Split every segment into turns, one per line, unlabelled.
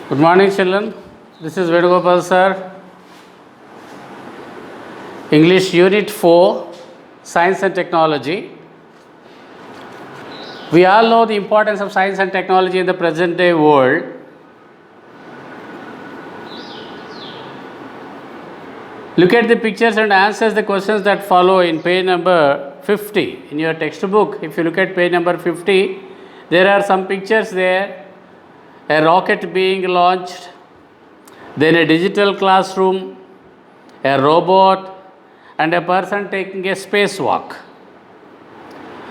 Good morning, children. This is Venugopal sir. English Unit 4, Science and Technology. We all know the importance of science and technology in the present day world. Look at the pictures and answer the questions that follow in page number 50 in your textbook. If you look at page number 50, there are some pictures there. A rocket being launched, then a digital classroom, a robot, and a person taking a spacewalk.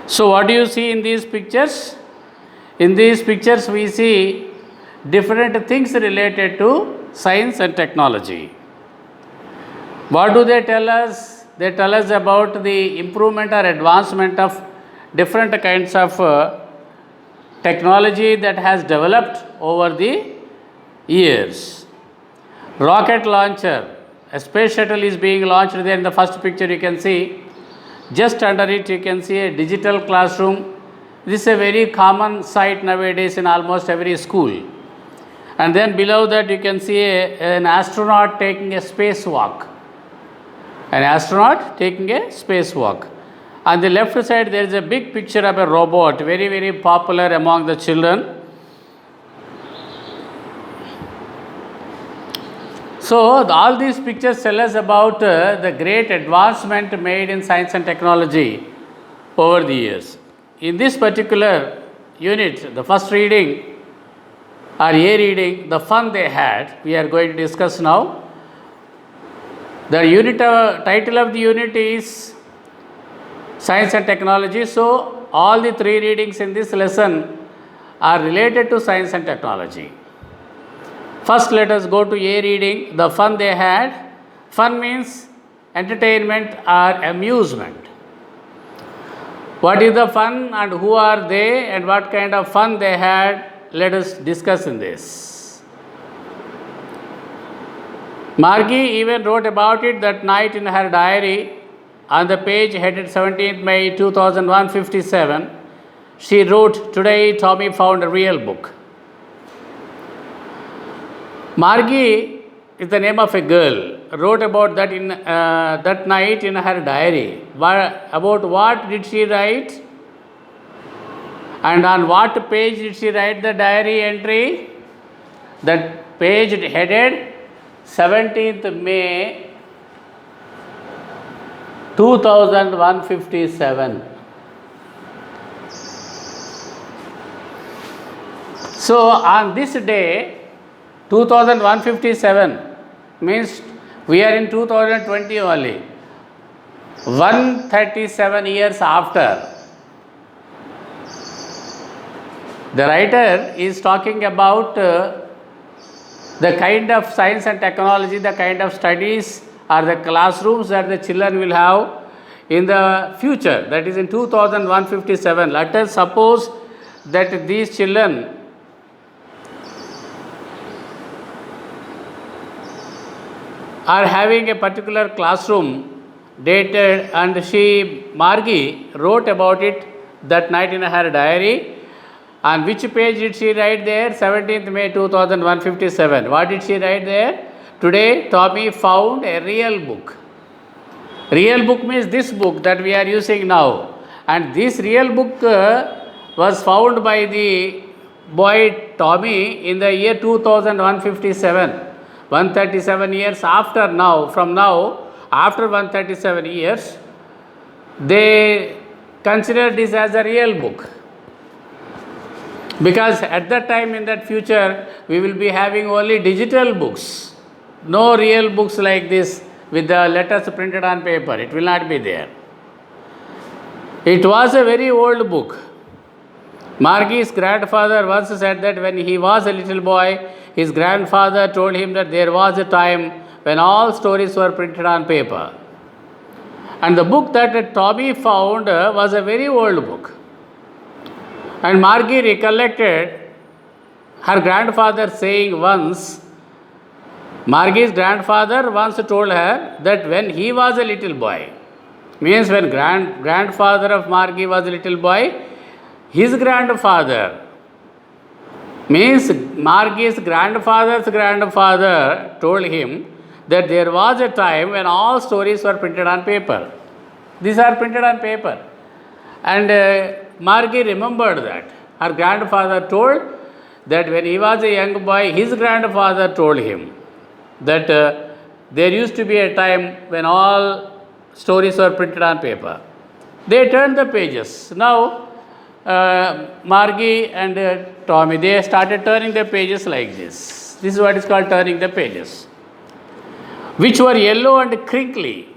So, what do you see in these pictures? In these pictures, we see different things related to science and technology. What do they tell us? They tell us about the improvement or advancement of different kinds of technology that has developed over the years. Rocket launcher, a space shuttle is being launched there in the first picture you can see. Just under it you can see a digital classroom. This is a very common sight nowadays in almost every school. And then below that you can see an astronaut taking a spacewalk. An astronaut taking a spacewalk. On the left side there is a big picture of a robot, very, very popular among the children. So, all these pictures tell us about the great advancement made in science and technology over the years. In this particular unit, the first reading or A reading, the fun they had, we are going to discuss now. The unit title of the unit is Science and Technology. So, all the three readings in this lesson are related to science and technology. First, let us go to A reading, the fun they had. Fun means entertainment or amusement. What is the fun and who are they and what kind of fun they had? Let us discuss in this. Margie even wrote about it that night in her diary. On the page headed 17th May 2001-57, she wrote, "Today Tommy found a real book." Margie is the name of a girl, wrote about that in that night in her diary. About what did she write? And on what page did she write the diary entry? That page headed 17th May 2157. So, on this day, 2157 means we are in 2020 only, 137 years after. The writer is talking about the kind of science and technology, the kind of studies or the classrooms that the children will have in the future, that is in 2157. Let us suppose that these children are having a particular classroom dated, and Margie wrote about it that night in her diary. On which page did she write there? 17th May 2157. What did she write there? Today Tommy found a real book. Real book means this book that we are using now. And this real book was found by the boy Tommy in the year 2157. 137 years after now, from now, after 137 years, they consider this as a real book. Because at that time in that future, we will be having only digital books. No real books like this with the letters printed on paper. It will not be there. It was a very old book. Margie's grandfather once said that when he was a little boy, his grandfather told him that there was a time when all stories were printed on paper. And the book that Tommy found was a very old book. And Margie recollected her grandfather saying once, Margie's grandfather once told her that when he was a little boy, means when grandfather of Margie was a little boy, his grandfather Means Margie's grandfather's grandfather told him that there was a time when all stories were printed on paper. These are printed on paper. And Margie remembered that. Her grandfather told that when he was a young boy, his grandfather told him that there used to be a time when all stories were printed on paper. They turned the pages. Now, Margie and Tommy, they started turning the pages like this. This is what is called turning the pages, which were yellow and crinkly.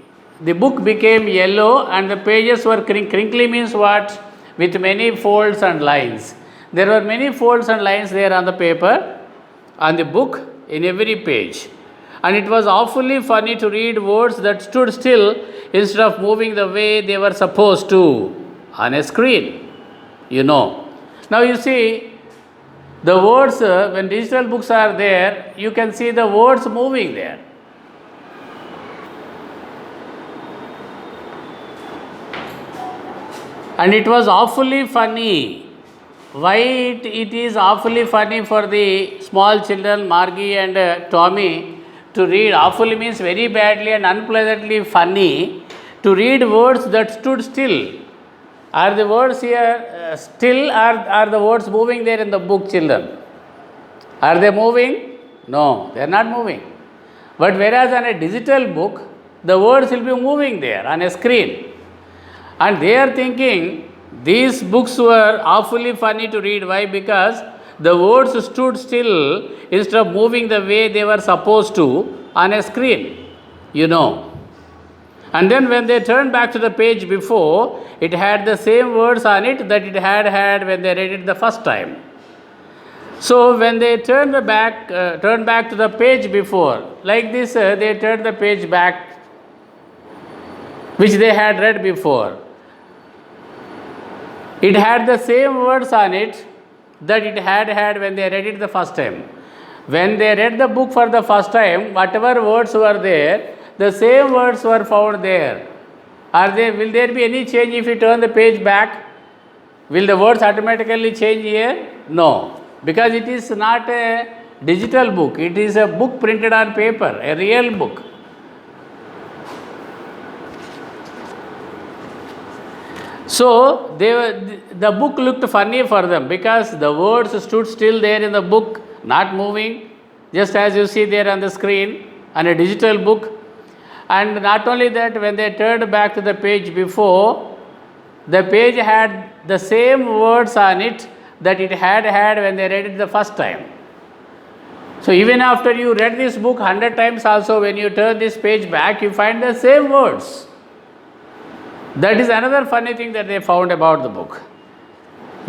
The book became yellow and the pages were crinkly means what? With many folds and lines. There were many folds and lines there on the paper, on the book, in every page. And it was awfully funny to read words that stood still instead of moving the way they were supposed to on a screen. You know. Now you see, the words, when digital books are there, you can see the words moving there. And it was awfully funny. Why it is awfully funny for the small children, Margie and Tommy, to read? Awfully means very badly and unpleasantly funny, to read words that stood still. Are the words here still, are the words moving there in the book, children? Are they moving? No, they are not moving. But whereas on a digital book, the words will be moving there on a screen. And they are thinking these books were awfully funny to read. Why? Because the words stood still instead of moving the way they were supposed to on a screen, you know. And then when they turned back to the page before, it had the same words on it that it had when they read it the first time. So when they turned back to the page before, like this, they turned the page back, which they had read before. It had the same words on it that it had when they read it the first time. When they read the book for the first time, whatever words were there, the same words were found there. Will there be any change if you turn the page back? Will the words automatically change here? No, because it is not a digital book. It is a book printed on paper, a real book. So the book looked funny for them because the words stood still there in the book, not moving, just as you see there on the screen on a digital book. And not only that, when they turned back to the page before, the page had the same words on it that it had when they read it the first time. So even after you read this book 100 times also, when you turn this page back, you find the same words. That is another funny thing that they found about the book.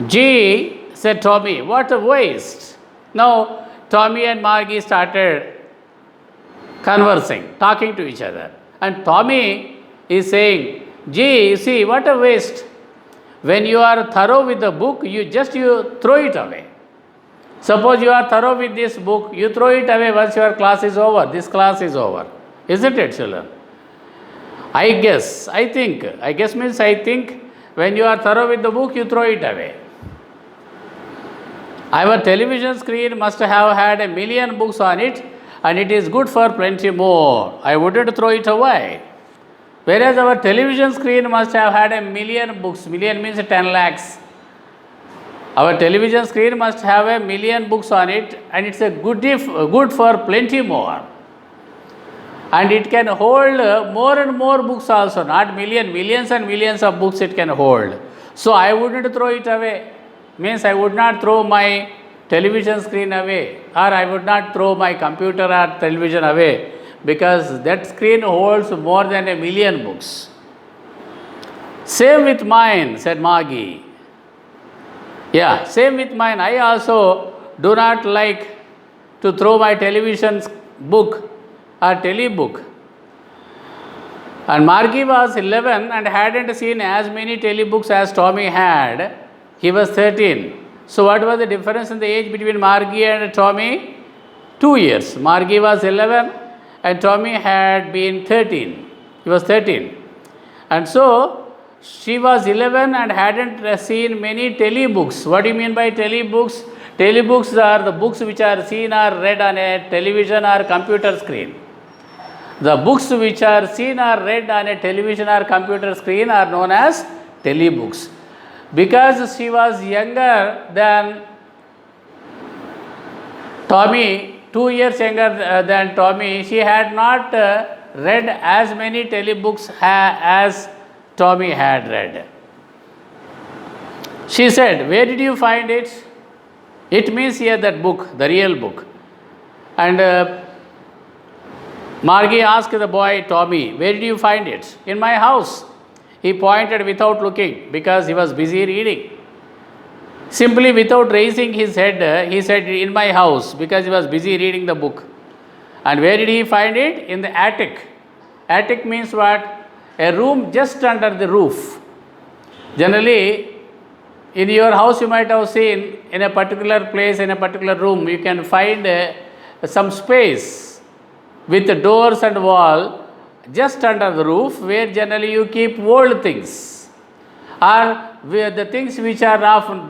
G, said Tommy, what a waste. Now, Tommy and Margie started conversing, talking to each other. And Tommy is saying, gee, see, what a waste. When you are thorough with the book, you throw it away. Suppose you are thorough with this book, you throw it away once your class is over, this class is over. Isn't it, children? I guess means I think when you are thorough with the book, you throw it away. Our television screen must have had 1 million books on it, and it is good for plenty more. I wouldn't throw it away. Whereas our television screen must have had 1 million books. Million means 10 lakhs. Our television screen must have 1 million books on it, and it's a good for plenty more. And it can hold more and more books also, not millions and millions of books it can hold. So I wouldn't throw it away. Means I would not throw my television screen away, or I would not throw my computer or television away, because that screen holds more than 1 million books. Same with mine, said Margie. Yeah, same with mine. I also do not like to throw my television book or telebook. And Margie was 11 and hadn't seen as many telebooks as Tommy had. He was 13. So what was the difference in the age between Margie and Tommy? 2 years. Margie was 11 and Tommy had been 13. He was 13. And so she was 11 and hadn't seen many telebooks. What do you mean by telebooks? Telebooks are the books which are seen or read on a television or computer screen. The books which are seen or read on a television or computer screen are known as telebooks. Because she was younger than Tommy, 2 years younger than Tommy, she had not read as many telebooks as Tommy had read. She said, "Where did you find it?" It means here that book, the real book. And Margie asked the boy Tommy, "Where did you find it?" "In my house." He pointed without looking because he was busy reading. Simply without raising his head, he said, "In my house," because he was busy reading the book. And where did he find it? In the attic. Attic means what? A room just under the roof. Generally, in your house you might have seen in a particular place, in a particular room, you can find some space with the doors and wall just under the roof where generally you keep old things or where the things which are often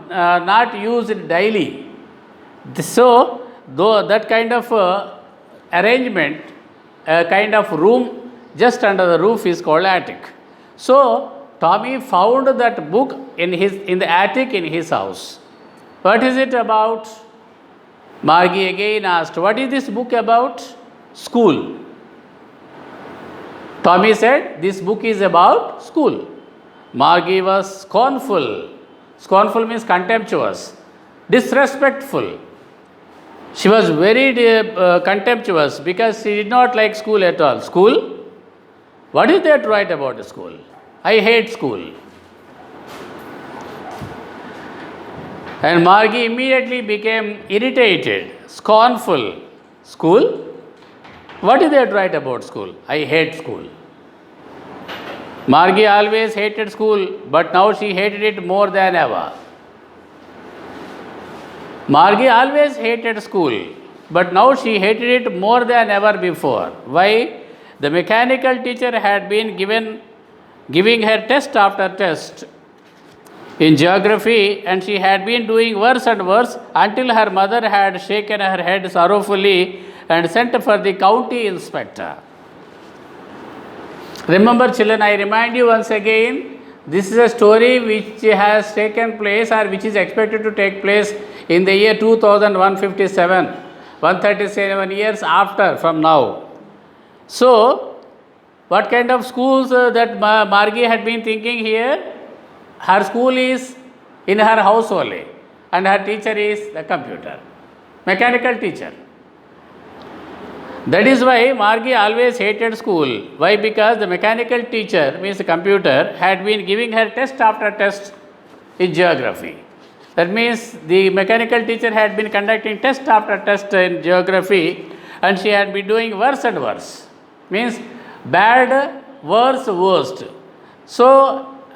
not used daily. So, though that kind of arrangement, a kind of room just under the roof is called attic. So, Tommy found that book in the attic in his house. What is it about? Margie again asked, "What is this book about?" "School." Tommy said, "This book is about school." Margie was scornful. Scornful means contemptuous, disrespectful. She was very contemptuous because she did not like school at all. School? What is there to write about the school? I hate school. And Margie immediately became irritated, scornful. School? What is there to write about school? I hate school. Margie always hated school, but now she hated it more than ever. Margie always hated school, but now she hated it more than ever before. Why? The mechanical teacher had been giving her test after test in geography, and she had been doing worse and worse until her mother had shaken her head sorrowfully and sent for the county inspector. Remember, children, I remind you once again, this is a story which has taken place or which is expected to take place in the year 2157, 137 years after from now. So, what kind of schools that Margie had been thinking here? Her school is in her house only, and her teacher is the computer, mechanical teacher. That is why Margie always hated school. Why? Because the mechanical teacher, means the computer, had been giving her test after test in geography. That means the mechanical teacher had been conducting test after test in geography, and she had been doing worse and worse. Means bad, worse, worst. So,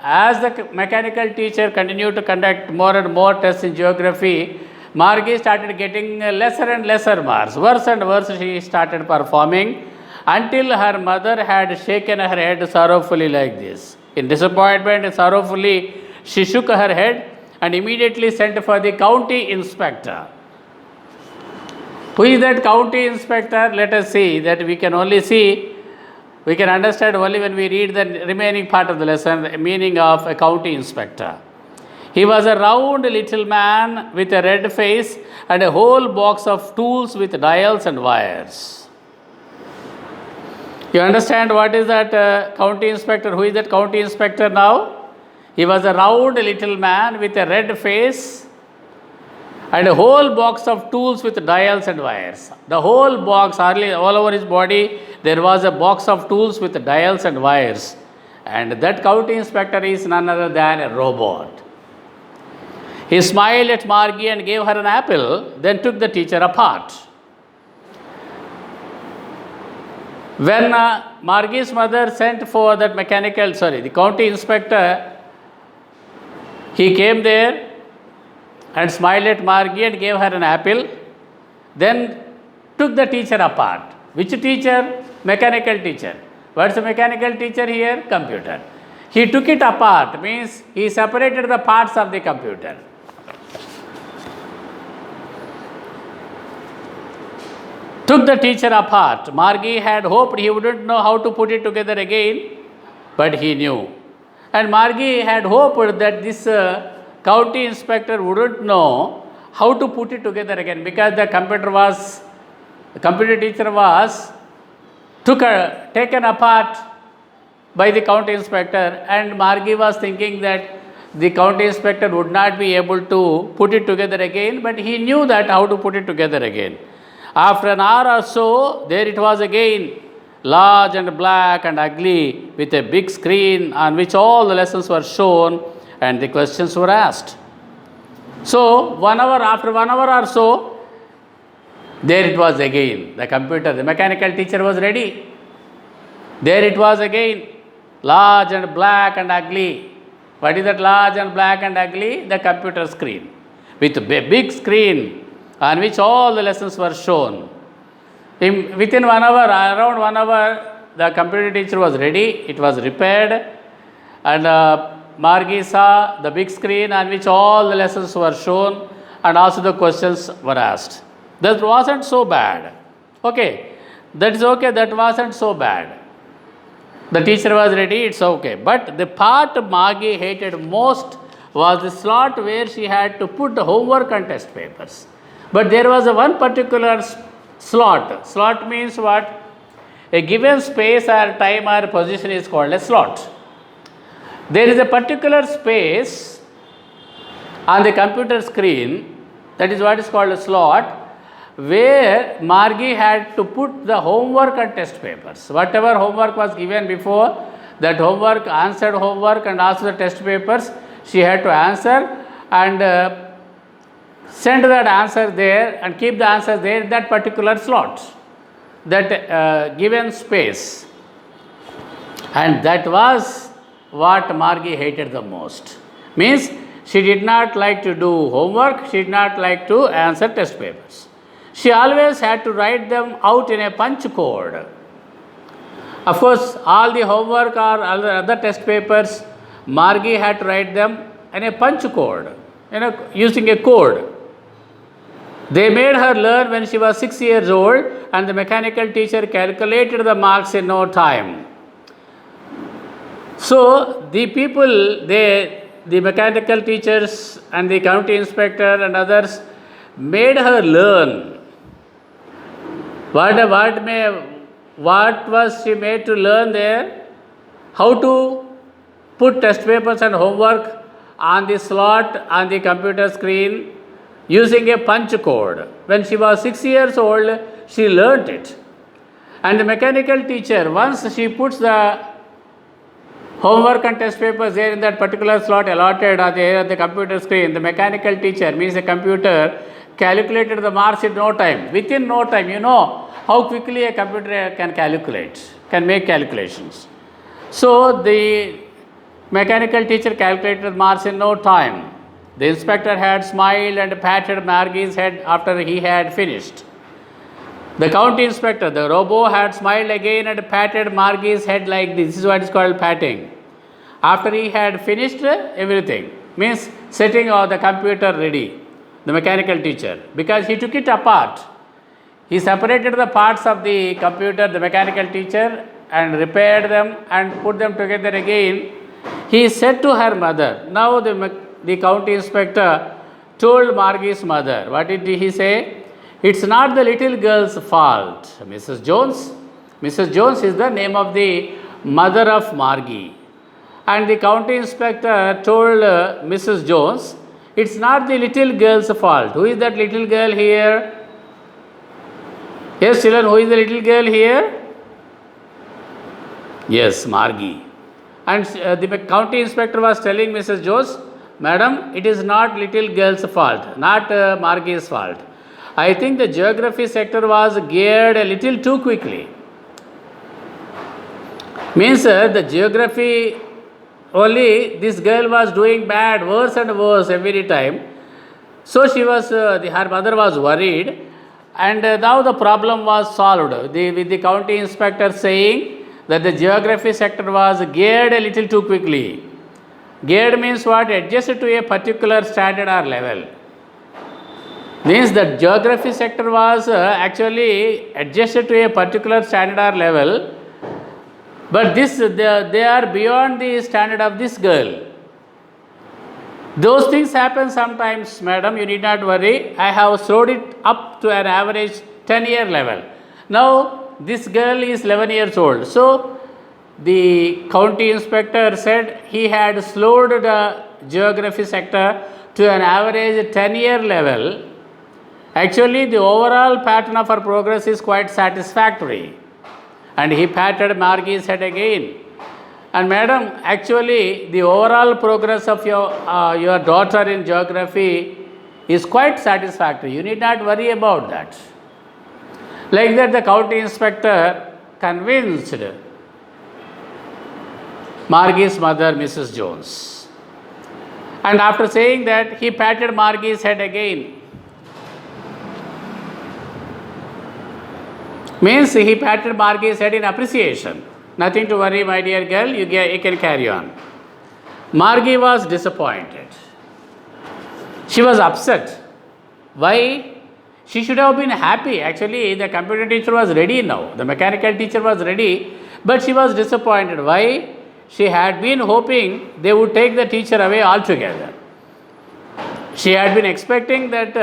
as the mechanical teacher continued to conduct more and more tests in geography, Margie started getting lesser and lesser marks. Worse and worse she started performing until her mother had shaken her head sorrowfully like this. In disappointment and sorrowfully, she shook her head and immediately sent for the county inspector. Who is that county inspector? Let us see. That we can understand only when we read the remaining part of the lesson, the meaning of a county inspector. He was a round little man with a red face and a whole box of tools with dials and wires. You understand what is that county inspector? Who is that county inspector now? He was a round little man with a red face and a whole box of tools with dials and wires. The whole box, all over his body, there was a box of tools with dials and wires. And that county inspector is none other than a robot. He smiled at Margie and gave her an apple, then took the teacher apart. When Margie's mother sent for that the county inspector, he came there and smiled at Margie and gave her an apple, then took the teacher apart. Which teacher? Mechanical teacher. What's the mechanical teacher here? Computer. He took it apart, means he separated the parts of the computer. took the teacher apart. Margie had hoped he wouldn't know how to put it together again, but he knew. And Margie had hoped that this county inspector wouldn't know how to put it together again, because the computer teacher was taken apart by the county inspector, and Margie was thinking that the county inspector would not be able to put it together again, but he knew that how to put it together again. After an hour or so, there it was again, large and black and ugly, with a big screen on which all the lessons were shown and the questions were asked. So, after 1 hour or so, there it was again, the computer, the mechanical teacher was ready. There it was again, large and black and ugly. What is that large and black and ugly? The computer screen, with a big screen on which all the lessons were shown. Within 1 hour, around 1 hour, the computer teacher was ready, it was repaired, and Margie saw the big screen on which all the lessons were shown and also the questions were asked. That wasn't so bad. Okay, that is okay, that wasn't so bad. The teacher was ready, it's okay. But the part Margie hated most was the slot where she had to put the homework and test papers. But there was one particular slot. Slot means what? A given space or time or position is called a slot. There is a particular space on the computer screen, that is what is called a slot, where Margie had to put the homework and test papers. Whatever homework was given before, that homework, answered homework and also the test papers, she had to answer and send that answer there and keep the answer there in that particular slot, that given space. And that was what Margie hated the most. Means she did not like to do homework, she did not like to answer test papers. She always had to write them out in a punch code. Of course, all the homework or other test papers, Margie had to write them in a punch code, using a code. They made her learn when she was 6 years old, and the mechanical teacher calculated the marks in no time. So, the people, the mechanical teachers and the county inspector and others made her learn. What was she made to learn there? How to put test papers and homework on the slot on the computer screen using a punch code. When she was 6 years old, she learnt it. And the mechanical teacher, once she puts the homework and test papers there in that particular slot allotted on the computer screen, the mechanical teacher, means the computer, calculated the marks in no time. Within no time, how quickly a computer can make calculations. So the mechanical teacher calculated the marks in no time. The inspector had smiled and patted Margie's head after he had finished. The county inspector, the robot, had smiled again and patted Margie's head like this. This is what is called patting. After he had finished everything, means setting the computer ready, the mechanical teacher, because he took it apart. He separated the parts of the computer, the mechanical teacher, and repaired them and put them together again. He said to her mother, now the county inspector told Margie's mother, what did he say? It's not the little girl's fault, Mrs. Jones. Mrs. Jones is the name of the mother of Margie. And the county inspector told Mrs. Jones, it's not the little girl's fault. Who is that little girl here? Yes, children, who is the little girl here? Yes, Margie. And the county inspector was telling Mrs. Jones, Madam, it is not little girl's fault, not Margie's fault. I think the geography sector was geared a little too quickly. Means the geography, only this girl was doing bad, worse and worse every time. So she was, her mother was worried, and now the problem was solved. With the county inspector saying that the geography sector was geared a little too quickly. Geared means what? Adjusted to a particular standard or level. Means that geography sector was actually adjusted to a particular standard or level, but they are beyond the standard of this girl. Those things happen sometimes, madam, you need not worry. I have slowed it up to an average 10-year level. Now, this girl is 11 years old. So, the county inspector said he had slowed the geography sector to an average 10-year level. Actually, the overall pattern of her progress is quite satisfactory. And he patted Margie's head again. And madam, actually, the overall progress of your daughter in geography is quite satisfactory. You need not worry about that. Like that, the county inspector convinced Margie's mother, Mrs. Jones. And after saying that, he patted Margie's head again. Means he patted Margie's head in appreciation. Nothing to worry, my dear girl, you can carry on. Margie was disappointed. She was upset. Why? She should have been happy. Actually, the computer teacher was ready now. The mechanical teacher was ready, but she was disappointed. Why? She had been hoping they would take the teacher away altogether. She had been expecting that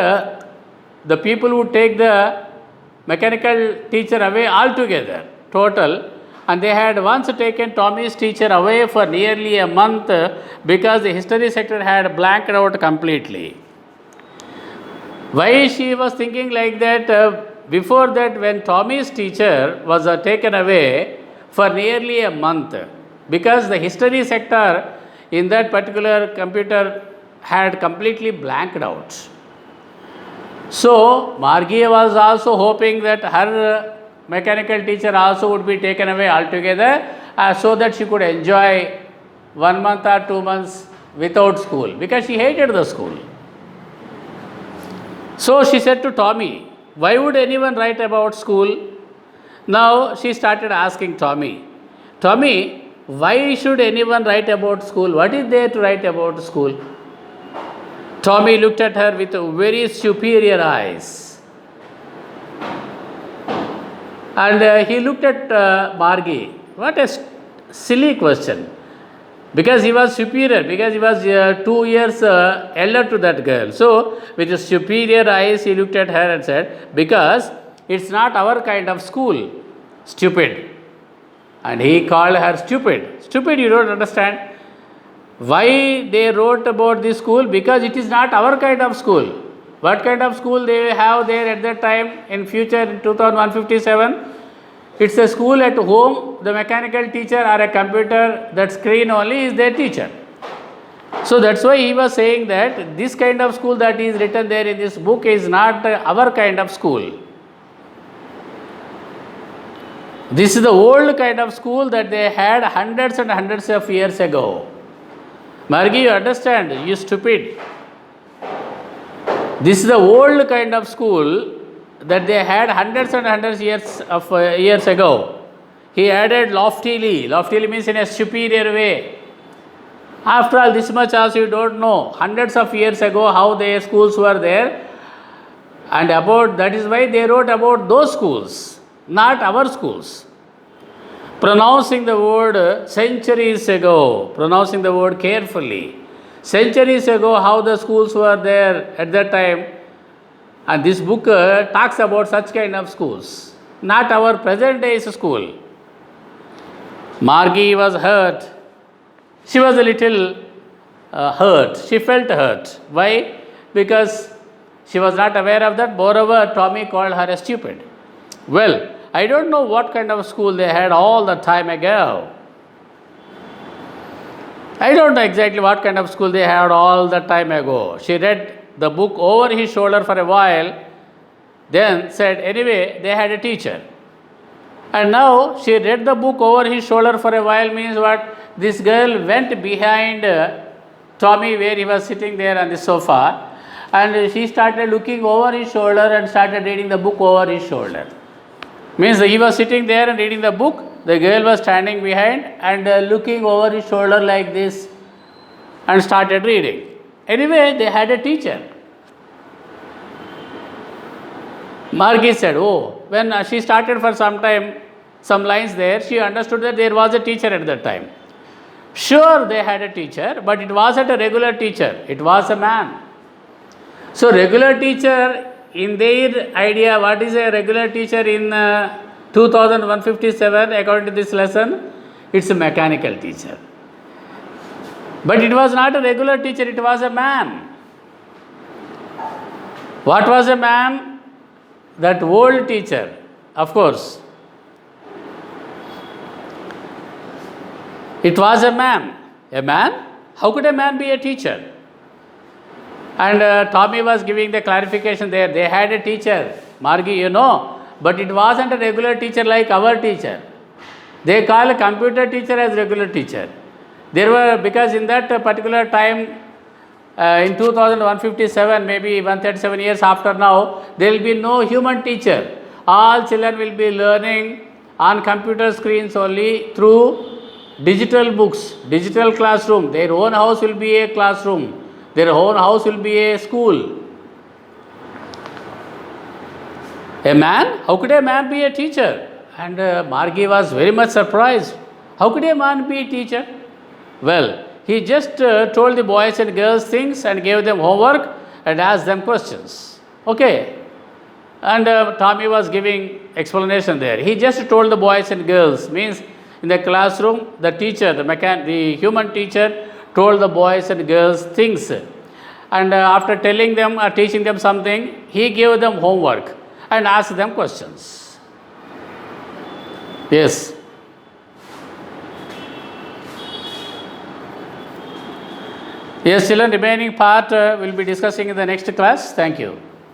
the people would take the mechanical teacher away altogether, total. And they had once taken Tommy's teacher away for nearly a month because the history sector had blanked out completely. Why she was thinking like that? Before that, when Tommy's teacher was taken away for nearly a month, because the history sector in that particular computer had completely blanked out. So, Margie was also hoping that her mechanical teacher also would be taken away altogether so that she could enjoy 1 month or 2 months without school, because she hated the school. So she said to Tommy, why would anyone write about school? Now she started asking Tommy, why should anyone write about school? What is there to write about school? Tommy looked at her with very superior eyes. And he looked at Margie. What a silly question. Because he was superior, because he was 2 years elder to that girl. So, with his superior eyes, he looked at her and said, because it's not our kind of school. Stupid. And he called her stupid. Stupid, you don't understand. Why they wrote about this school? Because it is not our kind of school. What kind of school they have there at that time in future in 2157? It's a school at home, the mechanical teacher or a computer, that screen only is their teacher. So that's why he was saying that this kind of school that is written there in this book is not our kind of school. This is the old kind of school that they had hundreds and hundreds of years ago. Margie, you understand? You stupid. This is the old kind of school that they had hundreds and hundreds of years ago. He added loftily. Loftily means in a superior way. After all, this much also you don't know. Hundreds of years ago, how their schools were there. And about that is why they wrote about those schools, not our schools. Pronouncing the word centuries ago, pronouncing the word carefully. Centuries ago, how the schools were there at that time. And this book talks about such kind of schools, not our present days school. Margie was hurt. She was a little hurt. She felt hurt. Why? Because she was not aware of that. Moreover, Tommy called her a stupid. Well, I don't know what kind of school they had all the time ago. I don't know exactly what kind of school they had all the time ago. She read the book over his shoulder for a while, then said, anyway, they had a teacher. And now she read the book over his shoulder for a while means what? This girl went behind Tommy where he was sitting there on the sofa, and she started looking over his shoulder and started reading the book over his shoulder. Means he was sitting there and reading the book, the girl was standing behind and looking over his shoulder like this and started reading. Anyway, they had a teacher. Margie said, oh, when she started for some time, some lines there, she understood that there was a teacher at that time. Sure, they had a teacher, but it wasn't a regular teacher, it was a man. So, regular teacher, in their idea, what is a regular teacher in 2157, according to this lesson? It's a mechanical teacher. But it was not a regular teacher, it was a man. What was a man? That old teacher, of course. It was a man. A man? How could a man be a teacher? And Tommy was giving the clarification there. They had a teacher, Margie, you know, but it wasn't a regular teacher like our teacher. They call a computer teacher as regular teacher. There were, because in that particular time, in 2157, maybe 137 years after now, there will be no human teacher. All children will be learning on computer screens only through digital books, digital classroom. Their own house will be a classroom. Their own house will be a school. A man? How could a man be a teacher? And Margie was very much surprised. How could a man be a teacher? Well, he just told the boys and girls things and gave them homework and asked them questions. Okay. And Tommy was giving explanation there. He just told the boys and girls, means in the classroom, the teacher, the human teacher told the boys and girls things. And after telling them or teaching them something, he gave them homework and asked them questions. Yes. Yes, children, remaining part we'll be discussing in the next class. Thank you.